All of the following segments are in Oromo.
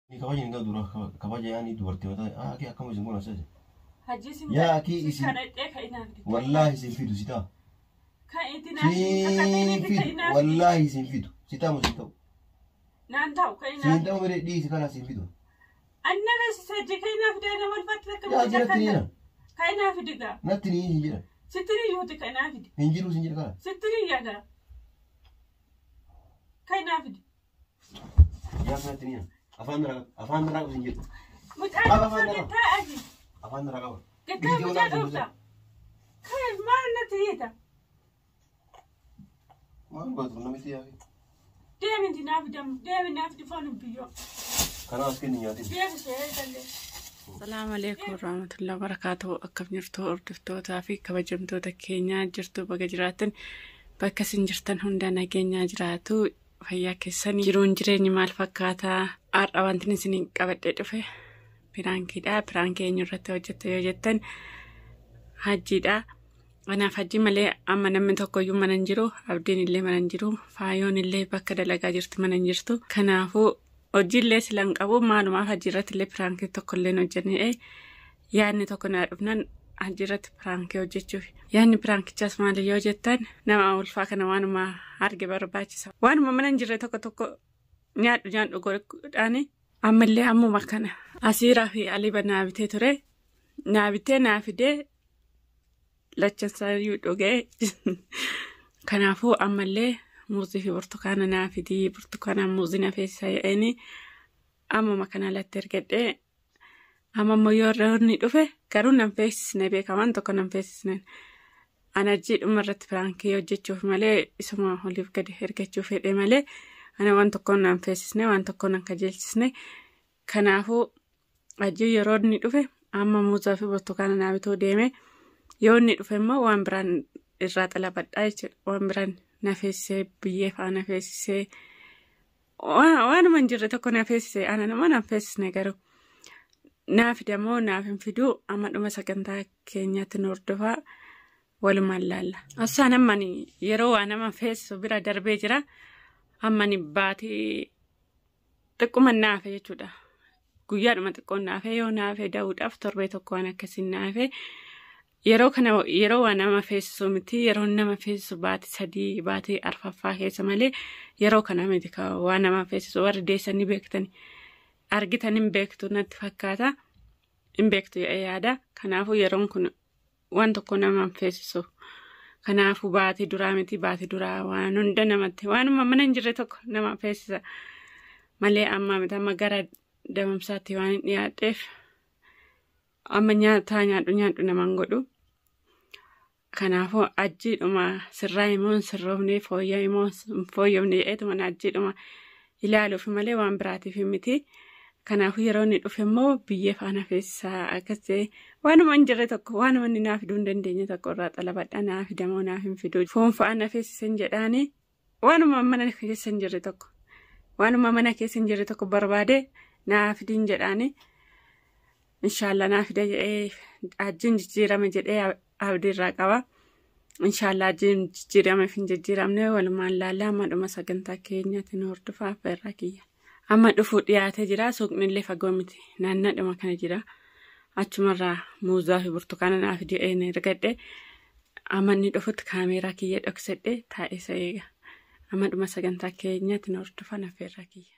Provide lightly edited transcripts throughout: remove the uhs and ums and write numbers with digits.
Kabaja ni dura kabaja yani dubartii mataa aki akkam isin goona sase. Hajji sin Yaa aki isin kana dhee ka inaan fide. wallahi isin fidu sita. Kan itti naan wallahi isin fidu sita mo sita. Naan ta'u ka inaan. Sin ta'u mere di kana isin fidu. Annaba sajji ka inaan fide na wal fatta ka Yaa jira tiniina. Ka inaan fide ga. Natti ni hin jira. Sitiri yuuti ka inaan fide. Hin jiru sin jira kana. Sitiri yaga. Ka inaan fide. Yaa kana tiniina. Afaan dara sin jira. Mucaa fudhataa aji. Afaan dara qaba. Gaggaa mucaa dhoofta. Kan maal natti hiita. Maal baatu namitti yaa. Deeminti naaf damu. Deemin naaf difoon biyyoo. Kana as kenni nyaatin. Deebisee galee. Assalamu alaikum warahmatullahi wabarakatuh. Akkam jirtu hordoftoota fi kabajamtoota keenyaa jirtu baga jiraatan bakka isin jirtan hunda nageenyaa jiraatu fayyaa keessanii jiruun jireenyi maal fakkaataa har'a wanti isin qabadhee dhufe piraankiidha. Piraankii eenyu irratti hojjette yoo jettan hajjiidha. Anaaf hajji malee amma namni tokkoyyuu mana hin jiru, abdiin illee mana hin jiru, faayoon illee bakka dalagaa jirti mana hin jirtu. Kanaafuu hojiillee silan qabu maalumaaf hajji irratti illee piraankii tokko illee hojjennee yaadni tokko naa dhufnan hajji irratti piraankii hojjechuuf. Yaadni piraankichaas maali yoo jettan nama ulfaa kana waanuma arge barbaachisa. Waanuma mana hin jirre tokko nyaadhu godhuudhaan ammallee ammuma kana Asiiraa fi Aliiba naa bitee ture. Naa bitee naa fidee lachansaa dhugee. Kanaafuu ammallee muuzii fi burtukaana naa fidii burtukaanaan muuzii na feesisaa jedhanii ammuma kana alatti ergadhee amma yoo roonni dhufe garuu nan feesisne beekaman tokko nan feesisne ana jiidhuma irratti piraankii hojjechuuf malee isuma oliif gadi ergachuuf fedhe malee ana waan tokko nan feesisne waan tokko nan kajeelchisne. Kanaafuu ajjii yeroo inni dhufe amma muuzaa fi burtukaana naa bituu deeme yoo inni dhufe immoo waan biraan irraa xalabadhaa jechuudha. Waan biraan na feesisee biyyee faana feesisee waanuma hin jirre tokko na feesisee ana nama na feesisne garuu naaf damoo naaf hin fiduu amma dhuma sagantaa keenyatti nu hordofaa walumaan laalla. Assaan ammani yeroo waa nama feesisu bira darbee jira ammani baatii xiqquma naafe jechuudha. Guyyaadhuma xiqqoon naafe yoo naafe da'uudhaaf torbee tokko waan akkasiin naafe. Yeroo waan nama feesisu miti yeroo nama feesisu baatii 3 baatii 4 keessa malee yeroo kana miti waan nama feesisu warri deessanii beektanii argitan hin beektu natti fakkaata hin beektu yaada. Kanaafuu yeroon kun waan tokko nama feesisu kanaafuu baatii duraa miti baatii duraa waan hunda namatti waanuma mana hin jirre tokko nama feesisa malee amma miti amma gara damamsaatti waan hin dhiyaadheef. Amma nyaadhu naman godhu. Kanaafuu ajjiidhuma sirraa immoo sirroofnee fooyyaa immoo fooyyofne jedheetuma ajjiidhuma ilaaluuf malee waan biraatiif miti. Kanaafuu yeroo inni dhufe immoo biyyee faana feesisaa akkasii waanuma hin jirre tokko waanuma inni naaf fiduu hin dandeenye tokko irraa xalabadhaa naaf fidamoo naaf hin fiduu. Foon fa'aa na feesisan jedhaanii waanuma mana keessa hin jirre tokko waanuma mana keessa hin jirre tokko barbaade naaf fidin jedhaanii. Inshallah naaf fida jedhee ajjiin jijjiirame jedhee abdii irraa qaba. Inshallah ajjiin jijjiirame fi hin jijjiiramne walumaan laallaa amma dhuma sagantaa keenyatti nu hordofaa irraa kiyya. Amma dhufuu dhiyaatee jira suuqni illee fagoo miti naannaadhuma kana jira. Achumarraa muuzaa fi burtukaana naaf jedhee ergadhe amma inni dhufutti kaameeraa kiyya dhoksadhe taa'isa eega. Amma dhuma sagantaa keenyatti nu hordofaa irraa kiyya.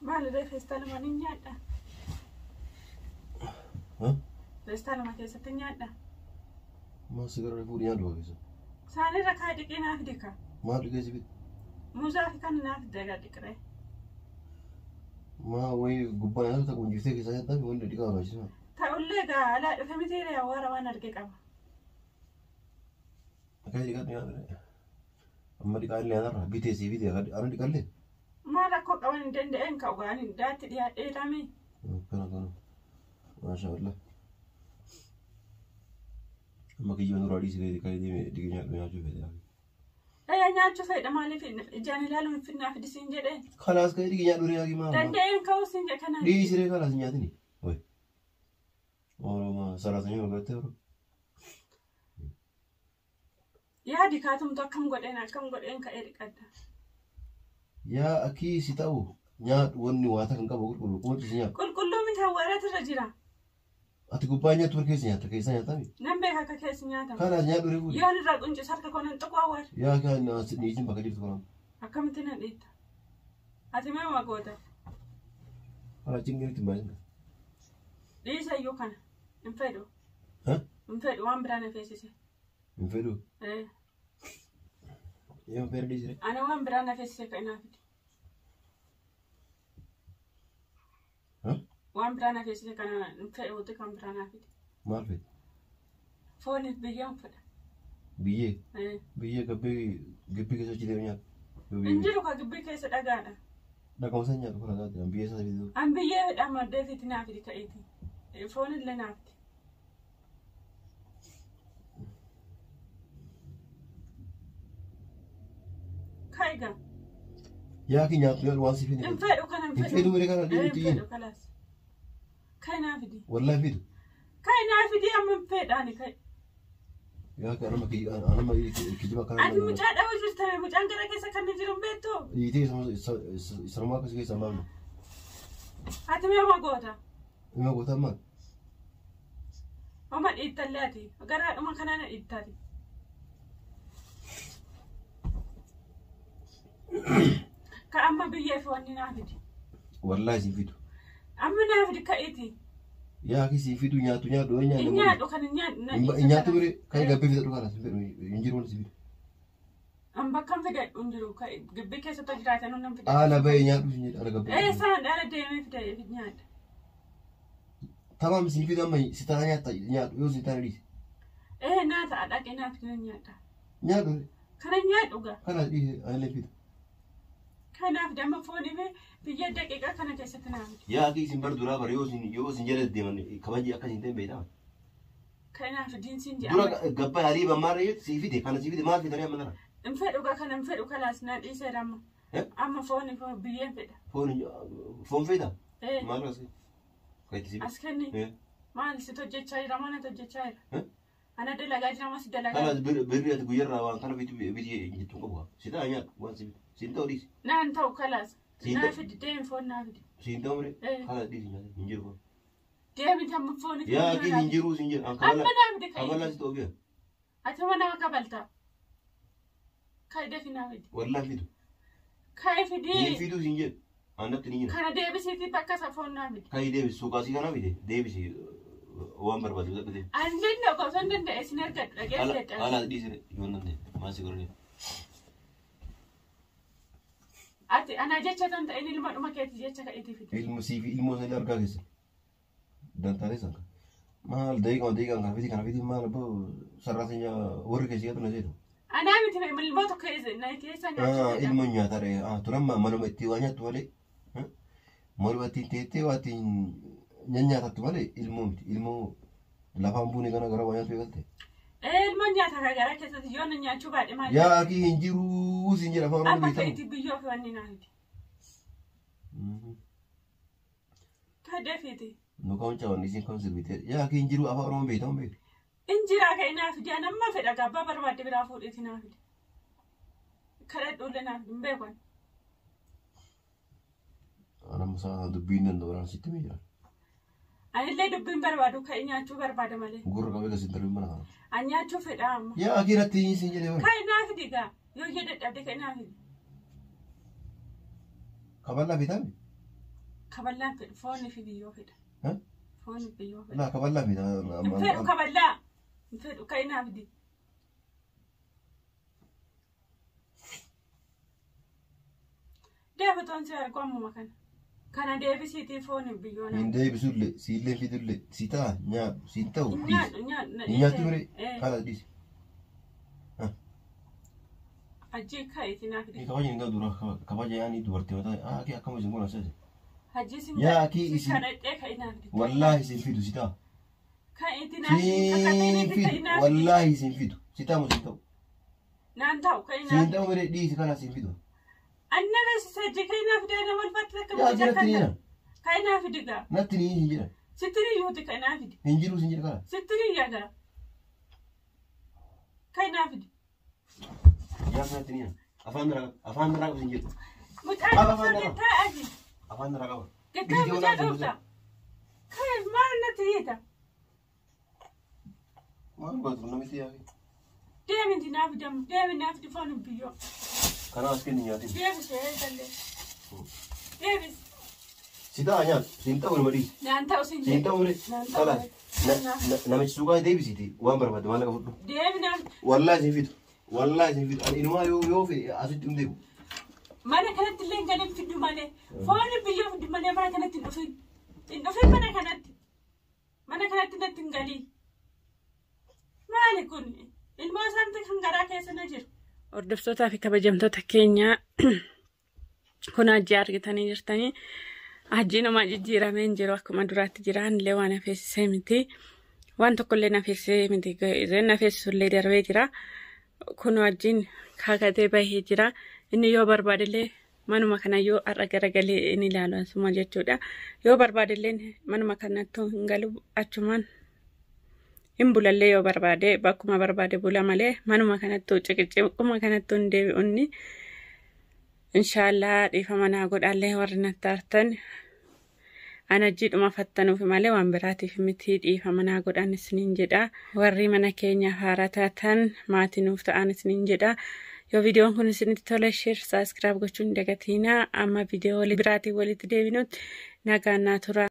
Maal feestaa lama ni nyaadha. Feestaa lama keessatti nyaadha. Maal sigaraa fuudhii nyaadhu keessa? Saanirra kaa dhiqee naaf dhiqa. Maal dhiqee si bitu? Muuzaa fi kan naaf dagaa dhiqree. Maa wayii gubbaa nyaata tokko injiftee keessaa nyaataaf wanti dhiqaa barbaachisa. Ta'ullee gaa alaa dhufe mitiiree awwaara waan arge qaba. Akka dhiqaatu nyaata. Amma dhiqaa illee nyaata bitee si bitee ana dhiqallee. Maal akka qaban hin danda'een ka ugaan hin daatti dhiyaadhee lamee. Kana. Maashaallah. Amma kiyyoon dura dhiisee kan deemee dhiqee nyaachuu fedhe. أي ناتشو فيدا مالي في جاني لالو في النافذ سنجرين خلاص كده يجي يعدوا رياضي ما دندين كاو سنجر كنا دي سيري خلاص نياتني وي والله ما صار سنين ولا تورو يا دي كاتم تو كم قدين كإيريك أدا يا أكيد ستاو نيات وني واتا كان كابو كل شيء كل من هوارات الرجرة أتقبلني توركيس نيات كيسان ياتني نمبر هكا كيس نياتا خلاص نيات وريبو يا نراد أنجو سارك كونن تقوار يا كان نيجي بكري تقولون أكمل تناديت أتمنى ما قوته خلاص جيني تبين ليس يوكنا انفدو ها انفدو وان برانا فيسيسي انفدو إيه يوم بيردي سيري أنا وان برانا فيسيسي كأنافدي ها وان برانا فيسيسي كأنا انفدو تكم برانا فيدي ما عرفت فوني بيجون فدا بيه إيه بيه كبي كيسو جدي نيات إنجيلو كجبي كيس دعانا ده كم سنة يا خلاص ده بيه سافي دو أم بيه أما دافي تنافدي كأيتي فوني اللي نافدي كايجا يا كي نيات نيات وان سيفيني انفدو كان انفدو ولي كان دي تيجي انفدو خلاص كاي نافدي والله فيدو كاي نافدي أما انفد أنا كاي يا كي أنا ما كيجي ما كان أنت مجاد أول شيء ترى مجاد كذا كيس كان نجيرم بيتو يتي سرما كسي سمام هاتمي ما قوتا ما قلت ما وما إيتالاتي أقرأ ما كان أنا إيتالي كأما بيجي فواني نافدي والله سيفيدو أما نافدي كأيتي يا كي سيفيدو نياتو نياتو إنيات وكان نياتو بري كاي غبي في دو خلاص ينجر ولا سيفيدو أم بكم في قد أنجرو كاي قبي كيس تجرات أنا نم في أنا باي نياتو أنا غبي إيه سان أنا دايما في نيات تمام سيفيدو ما ستة نياتو يو ستة ريس إيه ناتا أداك نافدي نياتا نياتو كان نيات وقا خلاص إيه أنا فيدو كان نافدي أما فوني في يدك إيكا كان كيس تنافدي يا كي سيمبر دورا بري يو سنجل ديمان كمان جي أكاسين تين بيتا كان نافدي سنجي دورا غبا هريبا ماري سيفيدو كان سيفيدو ما في دريا منرا انفدو كان انفدو خلاص ناد إيسا أما أما فوني بيجي فدا فون فيدا إيه ما رأسي كاي تسيب أسكني ما نسيت توجه شايرة ما نتوجه شايرة أنا دلقاج نما سدلقاج خلاص بري أتغير وان كان بيجي يجتون كبوا سيدا أنيا وان سيب سينتا وديس نان تو خلاص سينتا نافدي دين فون نافدي سينتا مري إيه خلاص ديس ينجر وان ديم تام فوني يا كي ينجرو سينجر أما نافدي كمالا كاي ستوبيا أتمنى قبلتا كاي دفي نافدي والله فيدو كاي فدي فيدو سينجر أنا تنينا كان ديبي سيتي بكا سفون نافدي كاي ديبي سوكاسي كنا بيدي ديبي سي وان بربادو ده بدي عندنا قصون دنده اسنر كد رجعت على ديس يونن ده ما سيقولني أتي أنا جت تنت إني لما كنت جت كأيتي فيدي المسيفي الموسى أرجع كيس دانتاري سانك ما دقيقة كان فيدي ما لبو سراسيnya ورك كيس ياتو نزيدو أنا عملت من الموت كيس نايتي سنة ilmunya tare turama malu metiwanya tuale malu tete wati nyanya tatu wale ilmu lafambuni kana gara wanya tuegalte المنيا تكاغرا كيس يون نيا شو بعد ما ya ki hinjiru sinjira famu أما bitamu كأيتي بيجوا في وني نايتي كده فيدي no kauncha wani sin conservative ya ki hinjiru afa ron bitamu be إنجرا كأينا فيدي أنا ما في دعابة بربادي برافود إتنا فيدي كره دولنا بيكون ana musa dubbinen do ran sittimi jira أنا اللي دبين بربادو كأينا شو بربادة ماله gurra kabega sintaru mana أنيا شو في دام ya akirati sinjire wala كأينا فيدي كا يو يدت أبدي كأينا فيدي kaballa bitami كبلا في فون في بيو فيدا ها فون بيو فيدا la kaballa bita نفيد كبلا نفيد كأينا فيدي ده بتون سير قام مكان كان ده بيسيتي فون بيو نا inde bisulle sille fidulle sita nya sintau نيا tumre kala dis أجي كايتي نافدي kabaje nga dura kabaje yani duwarte wata ki akamu zingona sasa هجي سين يا كي إسي. كان ده كأينا فيدي wallahi sin fidu sita كايتي sin نافدي fidu كأينا wallahi sin fidu sita mo sita نانتاو كاينا سينتا ومري دي سكالا سيفيدو أنا بس سجى كاينا في دانا والفترة يا جرتني كاينا في دقا نتني هنجرا ستري يوتي كاينا في دي هنجرو سنجر كلا ستري يا دا كاينا في دي يا نتني أفان رأى سنجر متعرف جتا أجي أفان رأى جتا متعرف كيف ما نتيجة ما نقدر نمشي يا أخي دائما تنافي دم دائما نافي فون بيو كنا أسكن يا أخي دائما شيء كله دائما سيدا أنيا سينتا ومري نانتاو سنجي سينتا ومري كلا نمشي سوكا ديبي سيتي وان برباد ما لك فوتو دائما والله سيفيدو والله سيفيدو أنا إنما يو في أسيت يوم mana kanatti illee galeen fiddu malee foon biyyoo fiddu malee mana kanatti hin dhufin mana kanatti natti hin galii maali kun ilmoo isaanii kan garaa keessa na jiru. Hordoftootaa fi kabajamtoota keenya kun hajji argitanii jirtanii hajji nama jijjiiramee hin jiru akkuma duraatti jiraan illee waan hafeessisee miti waan tokkollee nafeessisee miti nafeessisullee darbee jira kun hajjiin kakatee bahee jira. Inni yoo barbaadillee manuma kana yoo har'a garagalee inni ilaalu asuma jechuudha. Yoo barbaadillee manuma kanatti hin galu achumaan hin bulallee yoo barbaade bakkuma barbaade bula malee manuma kanatti ciqiccuma kanatti hin deebi'unni. Inshaallah dhiifama naa godhaallee warri natti artan ana jiidhuma fattanuuf malee waan biraatiif miti dhiifama naa godhan isiniin jedha. Warri mana keenya haaraa taatan maatii nuuf ta'an isiniin jedha. Yoo viidiyoon kun isinitti tole share subscribe gochuun dagatiina amma viidiyoo biraatiin walitti deebinutti nagaan naa tura.